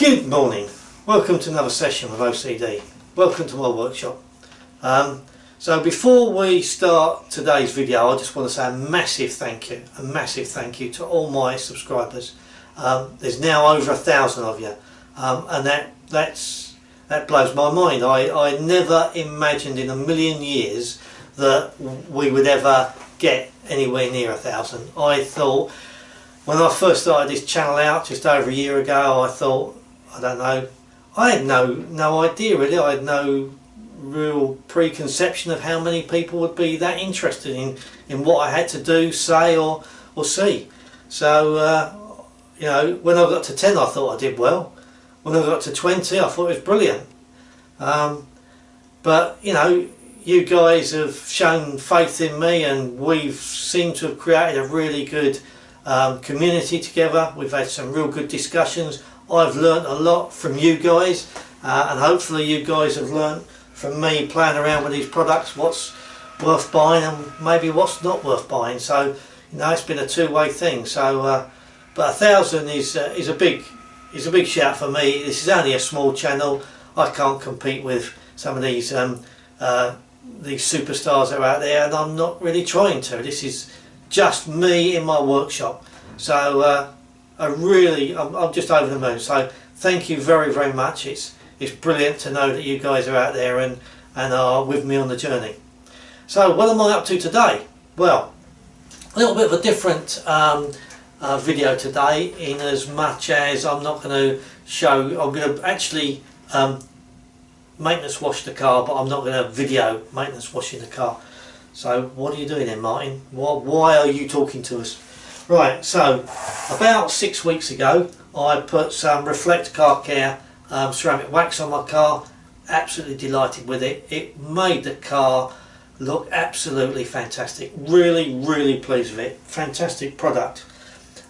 Good morning, welcome to another session with OCD. Welcome to my workshop. So before we start today's video, I just want to say a massive thank you to all my subscribers. There's now over 1,000 of you, and that blows my mind. I never imagined in a million years that we would ever get anywhere near 1,000. I thought, when I first started this channel out just over a year ago, I thought, I don't know, I had no idea really. I had no real preconception of how many people would be that interested in what I had to do, say or see. So you know, when I got to 10 I thought I did well. When I got to 20 I thought it was brilliant. But you know, you guys have shown faith in me, and we've seemed to have created a really good community together. We've had some real good discussions. I've learnt a lot from you guys, and hopefully you guys have learnt from me playing around with these products what's worth buying and maybe what's not worth buying. So you know, it's been a two-way thing. So but 1,000 is a big shout for me. This is only a small channel. I can't compete with some of these superstars that are out there, and I'm not really trying to. This is just me in my workshop. So I'm just over the moon. So thank you very, very much. It's brilliant to know that you guys are out there and are with me on the journey. So what am I up to today? Well, a little bit of a different video today, in as much as I'm not going to show, I'm going to actually maintenance wash the car, but I'm not going to video maintenance washing the car. So what are you doing then, Martin? Why are you talking to us? Right, so about 6 weeks ago I put some Reflect Car Care ceramic wax on my car. Absolutely delighted with it. It made the car look absolutely fantastic. Really pleased with it. Fantastic product.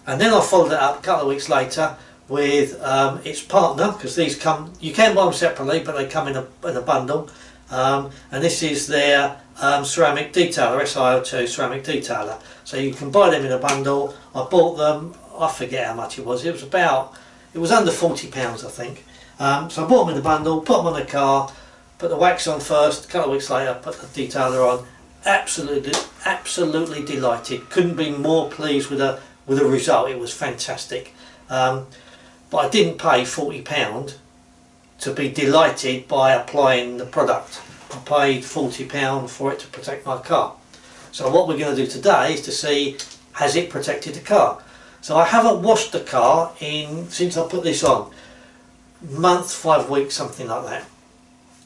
And then I followed it up a couple of weeks later with its partner, because these come, you can buy them separately but they come in a bundle, and this is their ceramic detailer, Si02 ceramic detailer. So you can buy them in a bundle. I bought them, I forget how much it was. It was under £40 I think. So I bought them in a bundle, put them on the car, put the wax on first. A couple of weeks later put the detailer on. Absolutely delighted. Couldn't be more pleased with the result. It was fantastic. But I didn't pay £40 to be delighted by applying the product. I paid £40 for it to protect my car. So what we're going to do today is to see, has it protected the car? So I haven't washed the car since I put this on. Month, 5 weeks, something like that.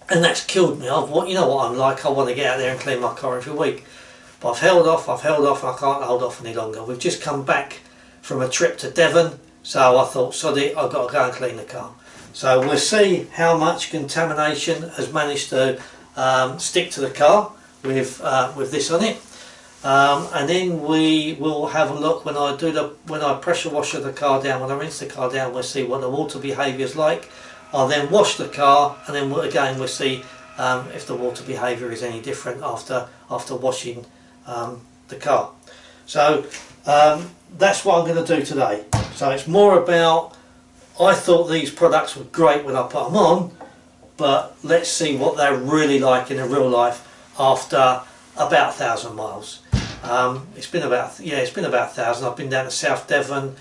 And that's killed me. You know what I'm like, I want to get out there and clean my car every week. But I've held off and I can't hold off any longer. We've just come back from a trip to Devon, so I thought, sod it, I've got to go and clean the car. So we'll see how much contamination has managed to stick to the car with this on it, and then we will have a look when I pressure wash the car down, when I rinse the car down. We'll see what the water behaviour is like. I'll then wash the car, and then again we'll see if the water behaviour is any different after washing the car. So that's what I'm going to do today. So it's more about, I thought these products were great when I put them on, but let's see what they're really like in the real life after about 1,000 miles. It's been about 1,000. I've been down to South Devon,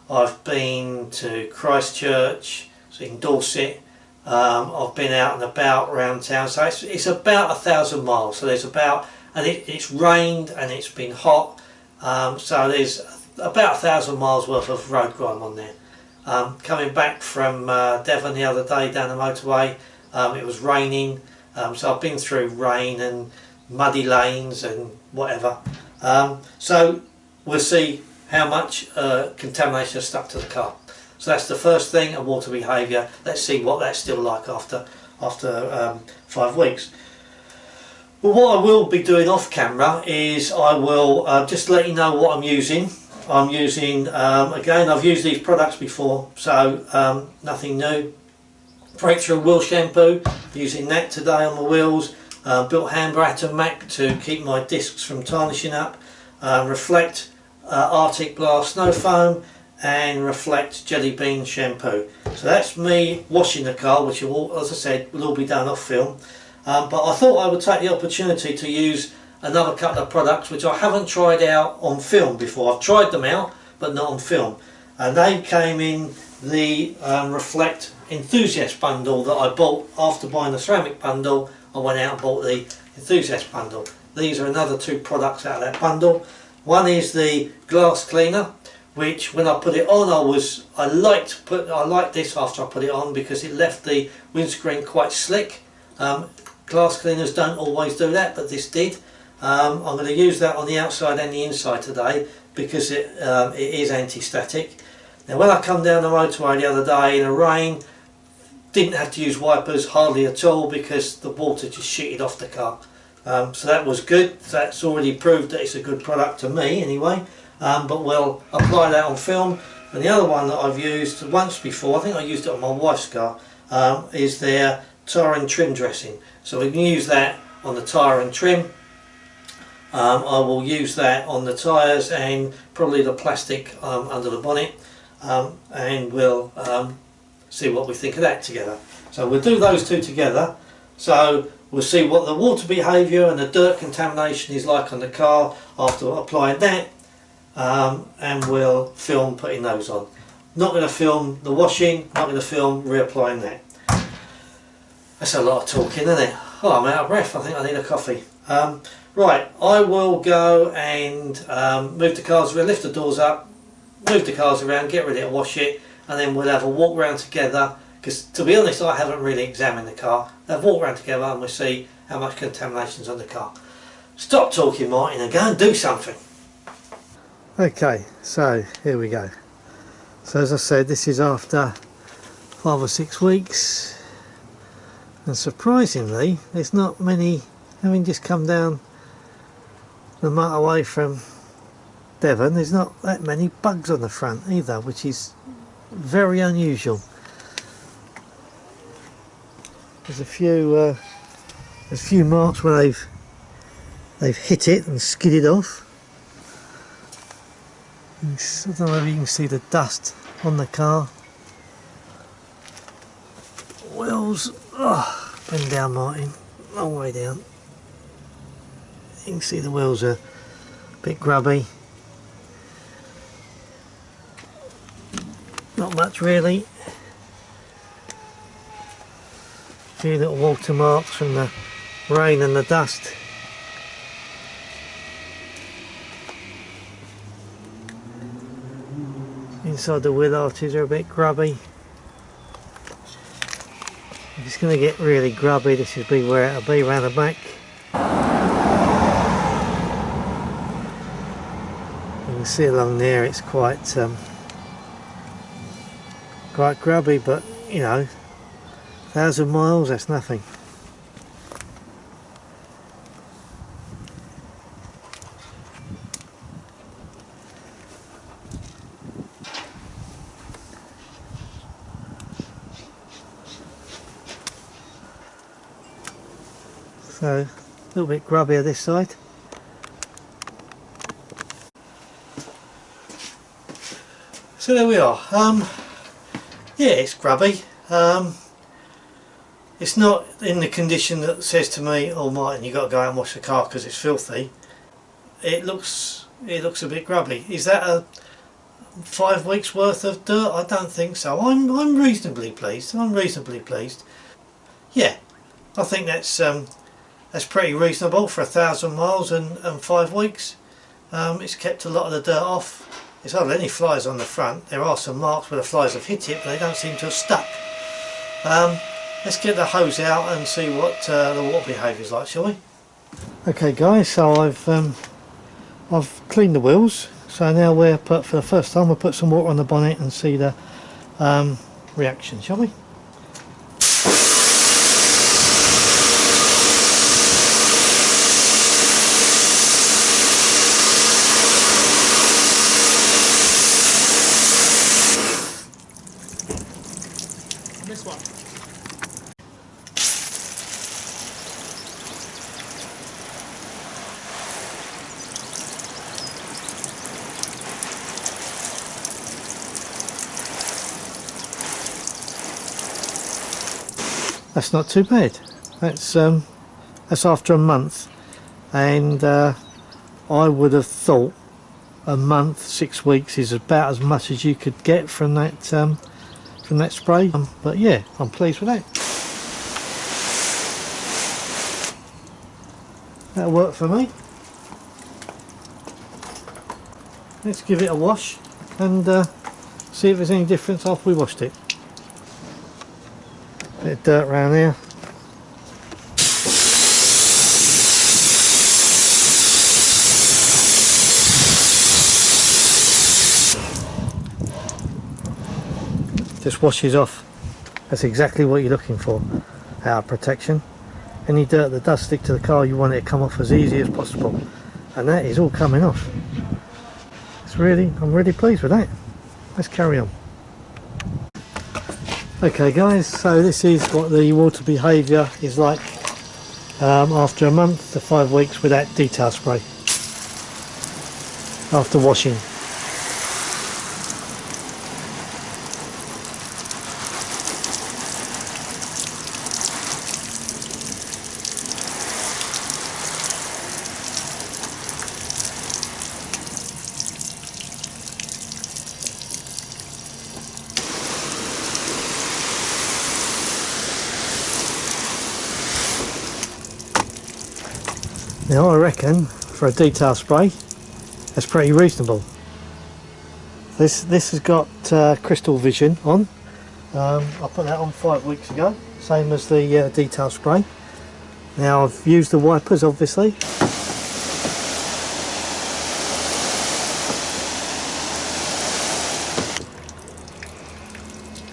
I've been to Christchurch, so in Dorset, I've been out and about around town, so it's about 1,000 miles. So there's about, and it's rained and it's been hot, so there's about 1,000 miles worth of road grime on there. Coming back from Devon the other day down the motorway, it was raining, so I've been through rain and muddy lanes and whatever. So we'll see how much contamination has stuck to the car. So that's the first thing, and water behaviour. Let's see what that's still like after 5 weeks. Well, what I will be doing off camera is I will just let you know what I'm using. I'm using, again, I've used these products before, so nothing new. Breakthrough wheel shampoo, using that today on my wheels. Built Hamber Atom Mac to keep my discs from tarnishing up. Reflect Arctic Blast Snow Foam, and Reflect Jelly Bean shampoo. So that's me washing the car, which will, as I said, will all be done off film. But I thought I would take the opportunity to use another couple of products which I haven't tried out on film before. I've tried them out, but not on film. And they came in the Reflect Enthusiast bundle that I bought after buying the ceramic bundle. I went out and bought the Enthusiast bundle. These are another two products out of that bundle. One is the glass cleaner, which when I put it on, I liked this after I put it on because it left the windscreen quite slick. Glass cleaners don't always do that, but this did. I'm going to use that on the outside and the inside today because it is anti-static. Now when I come down the motorway the other day in the rain, didn't have to use wipers hardly at all because the water just shitted off the car. So that was good. That's already proved that it's a good product to me anyway. But we'll apply that on film. And the other one that I've used once before, I think I used it on my wife's car, is their tyre and trim dressing. So we can use that on the tyre and trim. I will use that on the tyres and probably the plastic under the bonnet, and we'll see what we think of that together. So we'll do those two together. So we'll see what the water behaviour and the dirt contamination is like on the car after applying that, and we'll film putting those on. Not going to film the washing, not going to film reapplying that. That's a lot of talking, isn't it? Oh, I'm out of breath. I think I need a coffee. Right, I will go and move the cars, we'll lift the doors up, move the cars around, get ready to wash it, and then we'll have a walk around together, because to be honest I haven't really examined the car. We'll have a walk around together and we'll see how much contamination's on the car. Stop talking, Martin, and go and do something. Okay, so here we go. So as I said, this is after 5 or 6 weeks, and surprisingly there's not many, having just come down the motorway from Devon, there's not that many bugs on the front either, which is very unusual. There's a few marks where they've hit it and skidded off. I don't know if you can see the dust on the car. Wheels, oh, bend down Martin, long way down. You can see the wheels are a bit grubby. Not much really. A few little watermarks from the rain and the dust. Inside the wheel arches are a bit grubby. If it's going to get really grubby, this will be where it'll be round the back. You can see along there it's quite grubby, but you know, 1,000 miles, that's nothing. So, a little bit grubbier this side. So there we are. Yeah, it's grubby. It's not in the condition that says to me, "Oh, Martin, you got to go out and wash the car because it's filthy." It looks a bit grubby. Is that a 5 weeks worth of dirt? I don't think so. I'm reasonably pleased. Yeah, I think that's pretty reasonable for 1,000 miles and 5 weeks. It's kept a lot of the dirt off. There's hardly any flies on the front. There are some marks where the flies have hit it, but they don't seem to have stuck. Let's get the hose out and see what the water behaviour is like, shall we? Okay guys, so I've cleaned the wheels. So now for the first time we'll put some water on the bonnet and see the reaction, shall we? This one. That's not too bad. That's after a month, and I would have thought a month, 6 weeks is about as much as you could get from that spray. But yeah, I'm pleased with that. That'll work for me. Let's give it a wash and see if there's any difference after we washed it. Bit of dirt around here. Just washes off. That's exactly what you're looking for out of protection. Any dirt that does stick to the car, you want it to come off as easy as possible, and that is all coming off. I'm really pleased with that. Let's carry on. Okay guys, so this is what the water behaviour is like after a month to 5 weeks with that detail spray after washing. Now I reckon for a detail spray that's pretty reasonable. This has got crystal vision on. I put that on 5 weeks ago, same as the detail spray. Now I've used the wipers obviously.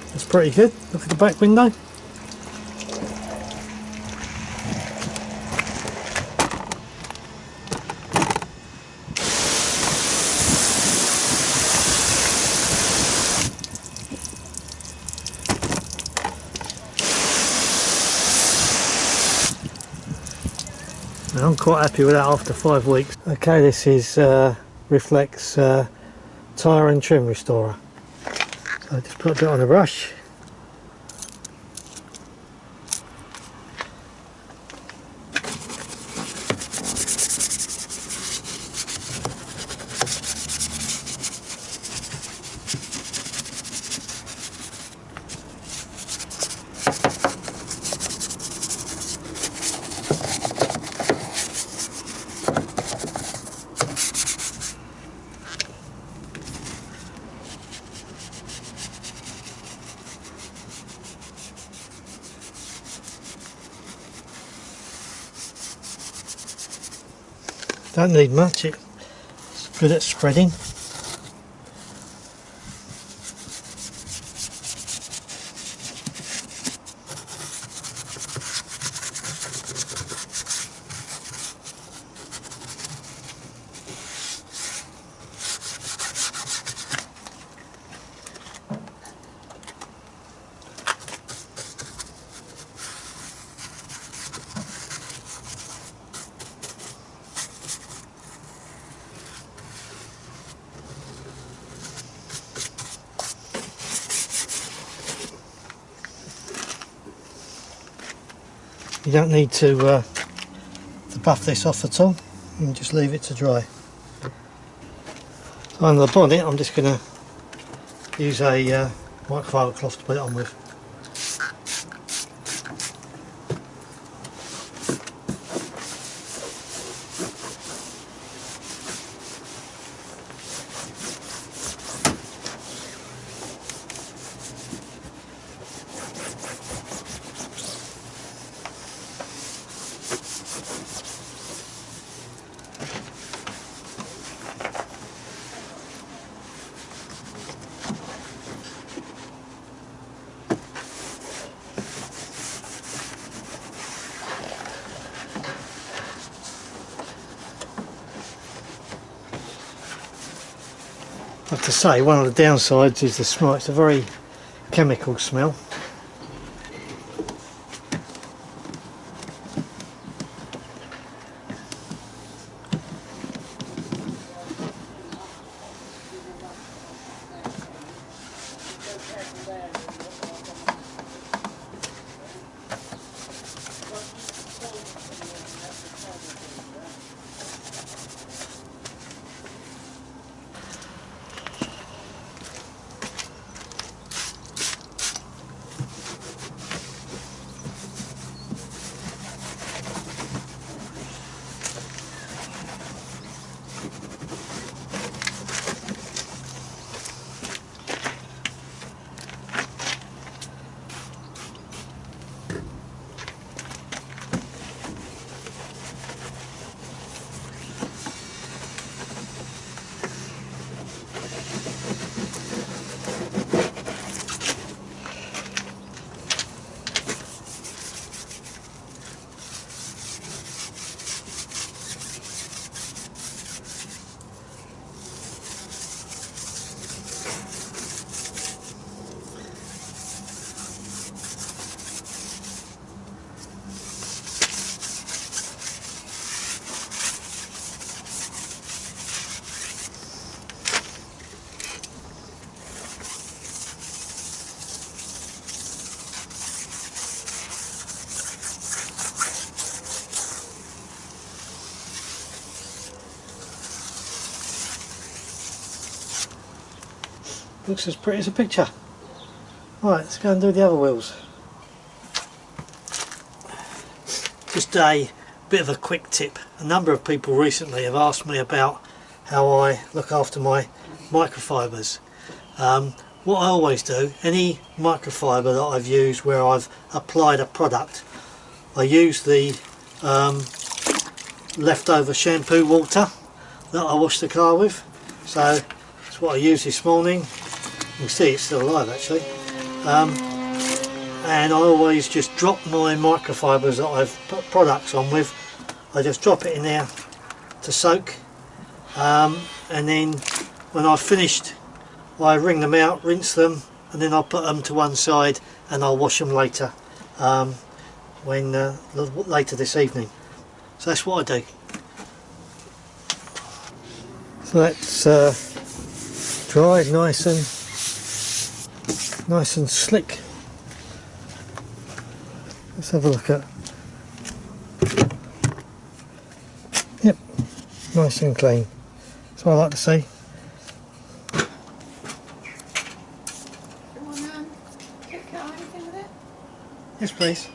That's pretty good. Look at the back window. I'm quite happy with that after 5 weeks. Okay, this is Reflex tyre and trim restorer. So I just put a bit on the brush. Don't need much, it's good at spreading. You don't need to buff this off at all, you can just leave it to dry. So under the bonnet I'm just going to use a microfiber cloth to put it on with. I have to say, one of the downsides is the smell. It's a very chemical smell. looks as pretty as a picture. Right, let's go and do the other wheels. Just a bit of a quick tip. A number of people recently have asked me about how I look after my microfibers. What I always do, any microfiber that I've used where I've applied a product, I use the leftover shampoo water that I washed the car with. So that's what I used this morning. You can see it's still alive actually. And I always just drop my microfibers that I've put products on with, I just drop it in there to soak, and then when I've finished I wring them out, rinse them, and then I'll put them to one side and I'll wash them later, later this evening. So that's what I do. So that's dried nice and slick. Let's have a look at. Yep, nice and clean. That's what I like to see. Yes, please.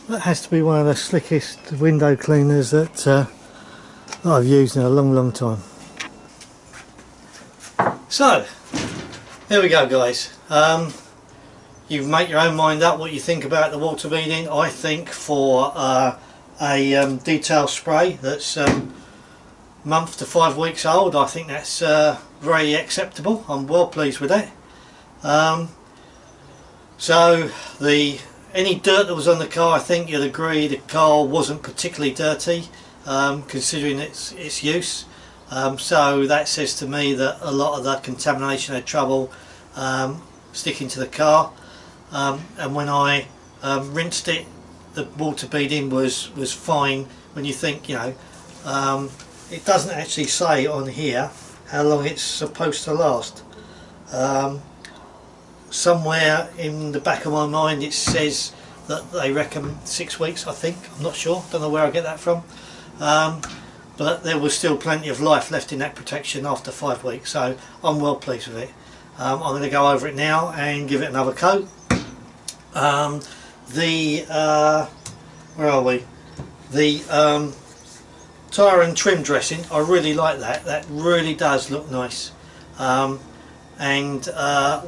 That has to be one of the slickest window cleaners that I've used in a long time. So there we go guys. You make your own mind up what you think about the water beading. I think for a detail spray that's month to 5 weeks old, I think that's very acceptable. I'm well pleased with that. So any dirt that was on the car, I think you'd agree the car wasn't particularly dirty, considering its use. So that says to me that a lot of the contamination had trouble sticking to the car. And when I rinsed it, the water beading was fine. When you think, you know, it doesn't actually say on here how long it's supposed to last. Somewhere in the back of my mind it says that they reckon 6 weeks, I think. I'm not sure, don't know where I get that from. But there was still plenty of life left in that protection after 5 weeks, so I'm well pleased with it. I'm going to go over it now and give it another coat. Where are we? The tyre and trim dressing, I really like that. That really does look nice. And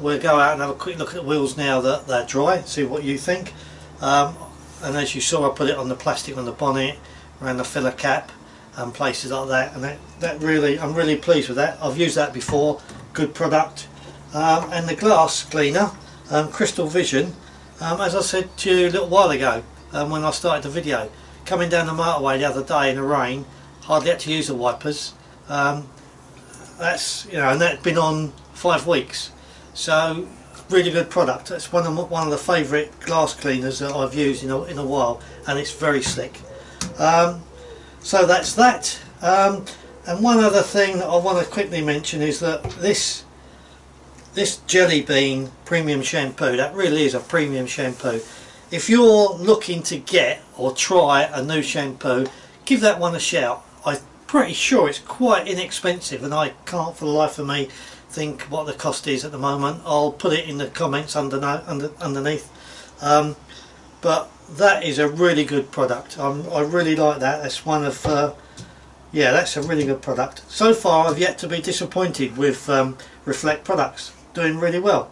we'll go out and have a quick look at the wheels now that they're dry, see what you think. And as you saw, I put it on the plastic on the bonnet, around the filler cap and places like that, and that really, I'm really pleased with that. I've used that before, good product. And the glass cleaner, Crystal Vision, as I said to you a little while ago when I started the video, coming down the motorway the other day in the rain, hardly had to use the wipers. That's, you know, and that's been on 5 weeks, so really good product. It's one of the favourite glass cleaners that I've used in a while, and it's very slick. So that's that. And one other thing that I want to quickly mention is that this Jelly Bean premium shampoo, that really is a premium shampoo. If you're looking to get or try a new shampoo, give that one a shout. I'm pretty sure it's quite inexpensive, and I can't for the life of me think what the cost is at the moment. I'll put it in the comments underneath. But that is a really good product. I really like that. That's one of yeah, that's a really good product. So far I've yet to be disappointed with Reflect products, doing really well.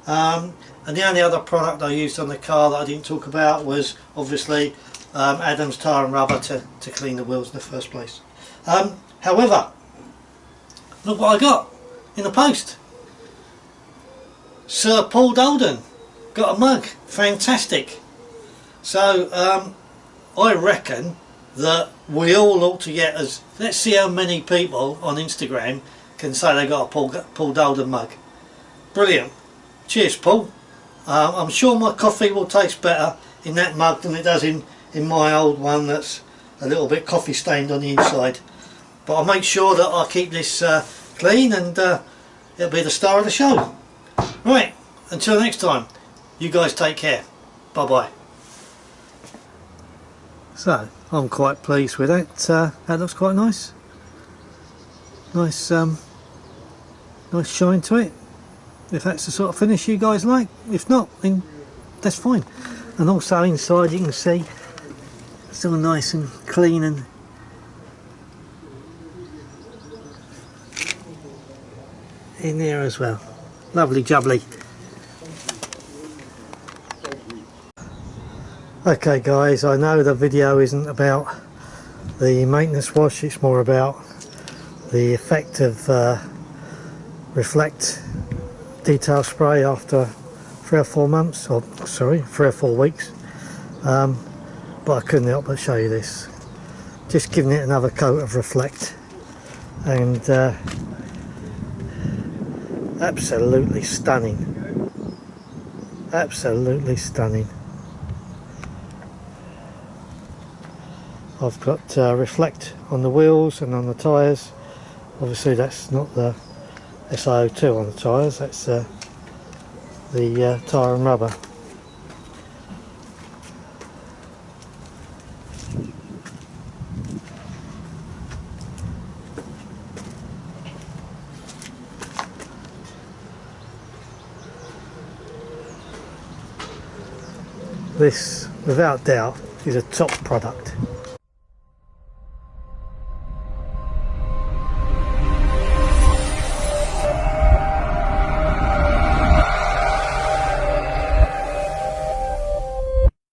And the only other product I used on the car that I didn't talk about was obviously Adam's Tire and Rubber to clean the wheels in the first place. However, look what I got in the post. Sir Paul Dolden got a mug. Fantastic. So I reckon that we all ought to get as, let's see how many people on Instagram can say they got a Paul Dolden mug. Brilliant. Cheers, Paul. I'm sure my coffee will taste better in that mug than it does in my old one that's a little bit coffee stained on the inside. But I'll make sure that I keep this clean, and it'll be the star of the show. Right, until next time, you guys take care. Bye bye. So, I'm quite pleased with that. That looks quite nice. Nice shine to it. If that's the sort of finish you guys like. If not, then that's fine. And also inside you can see it's all nice and clean and in there as well. Lovely jubbly. Okay guys, I know the video isn't about the maintenance wash, it's more about the effect of Reflect detail spray after 3 or 4 months, or sorry, 3 or 4 weeks. But I couldn't help but show you this. Just giving it another coat of Reflect, and absolutely stunning. Absolutely stunning. I've got Reflect on the wheels and on the tyres. Obviously that's not the Si02 on the tyres, that's the tyre and rubber. This, without doubt, is a top product.